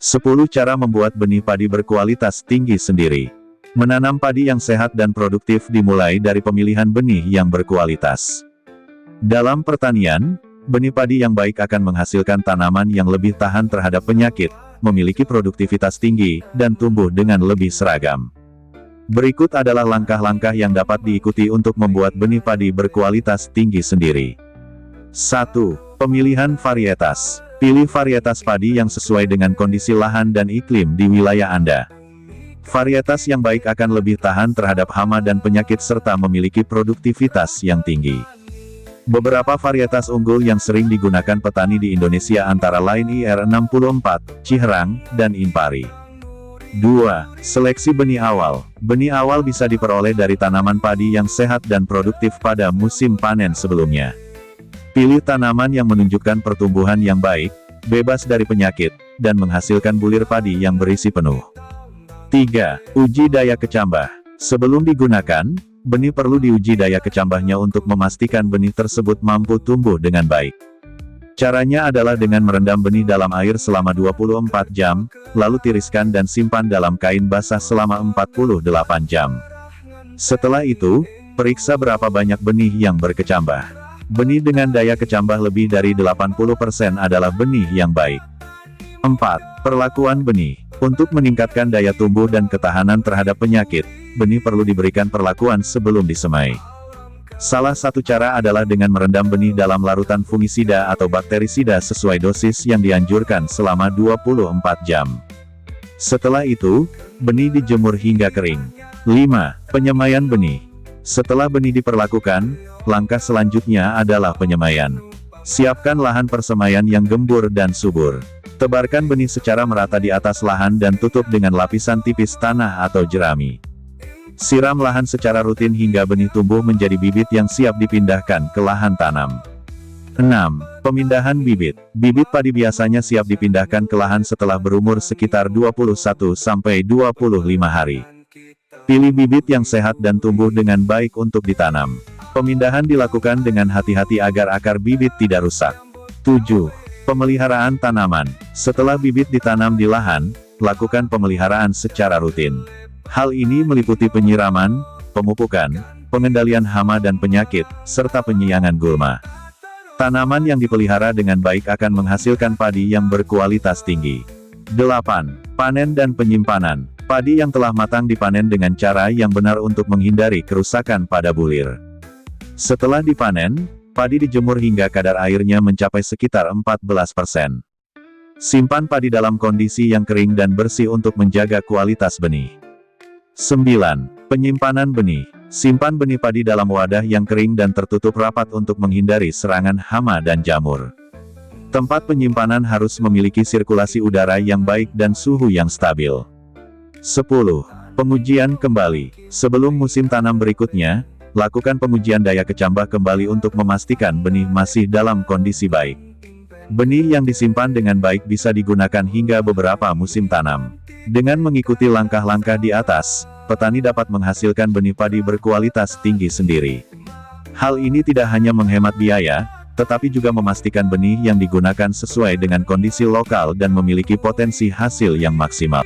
10 cara membuat benih padi berkualitas tinggi sendiri. Menanam padi yang sehat dan produktif dimulai dari pemilihan benih yang berkualitas. Dalam pertanian, benih padi yang baik akan menghasilkan tanaman yang lebih tahan terhadap penyakit, memiliki produktivitas tinggi, dan tumbuh dengan lebih seragam. Berikut adalah langkah-langkah yang dapat diikuti untuk membuat benih padi berkualitas tinggi sendiri. 1. Pemilihan varietas. Pilih varietas padi yang sesuai dengan kondisi lahan dan iklim di wilayah Anda. Varietas yang baik akan lebih tahan terhadap hama dan penyakit serta memiliki produktivitas yang tinggi. Beberapa varietas unggul yang sering digunakan petani di Indonesia antara lain IR64, Ciherang, dan Impari. 2. Seleksi benih awal. Benih awal bisa diperoleh dari tanaman padi yang sehat dan produktif pada musim panen sebelumnya. Pilih tanaman yang menunjukkan pertumbuhan yang baik, bebas dari penyakit, dan menghasilkan bulir padi yang berisi penuh. 3. Uji daya kecambah. Sebelum digunakan, benih perlu diuji daya kecambahnya untuk memastikan benih tersebut mampu tumbuh dengan baik. Caranya adalah dengan merendam benih dalam air selama 24 jam, lalu tiriskan dan simpan dalam kain basah selama 48 jam. Setelah itu, periksa berapa banyak benih yang berkecambah. Benih dengan daya kecambah lebih dari 80% adalah benih yang baik. 4. Perlakuan benih. Untuk meningkatkan daya tumbuh dan ketahanan terhadap penyakit, benih perlu diberikan perlakuan sebelum disemai. Salah satu cara adalah dengan merendam benih dalam larutan fungisida atau bakterisida sesuai dosis yang dianjurkan selama 24 jam. Setelah itu, benih dijemur hingga kering. 5. Penyemaian benih. Setelah benih diperlakukan, langkah selanjutnya adalah penyemaian. Siapkan lahan persemaian yang gembur dan subur. Tebarkan benih secara merata di atas lahan dan tutup dengan lapisan tipis tanah atau jerami. Siram lahan secara rutin hingga benih tumbuh menjadi bibit yang siap dipindahkan ke lahan tanam. 6. Pemindahan bibit. Bibit padi biasanya siap dipindahkan ke lahan setelah berumur sekitar 21-25 hari. Pilih bibit yang sehat dan tumbuh dengan baik untuk ditanam. Pemindahan dilakukan dengan hati-hati agar akar bibit tidak rusak. 7. Pemeliharaan tanaman. Setelah bibit ditanam di lahan, lakukan pemeliharaan secara rutin. Hal ini meliputi penyiraman, pemupukan, pengendalian hama dan penyakit, serta penyiangan gulma. Tanaman yang dipelihara dengan baik akan menghasilkan padi yang berkualitas tinggi. 8. Panen dan penyimpanan. Padi yang telah matang dipanen dengan cara yang benar untuk menghindari kerusakan pada bulir. Setelah dipanen, padi dijemur hingga kadar airnya mencapai sekitar 14%. Simpan padi dalam kondisi yang kering dan bersih untuk menjaga kualitas benih. 9. Penyimpanan benih. Simpan benih padi dalam wadah yang kering dan tertutup rapat untuk menghindari serangan hama dan jamur. Tempat penyimpanan harus memiliki sirkulasi udara yang baik dan suhu yang stabil. 10. Pengujian kembali. Sebelum musim tanam berikutnya, lakukan pengujian daya kecambah kembali untuk memastikan benih masih dalam kondisi baik. Benih yang disimpan dengan baik bisa digunakan hingga beberapa musim tanam. Dengan mengikuti langkah-langkah di atas, petani dapat menghasilkan benih padi berkualitas tinggi sendiri. Hal ini tidak hanya menghemat biaya, tetapi juga memastikan benih yang digunakan sesuai dengan kondisi lokal dan memiliki potensi hasil yang maksimal.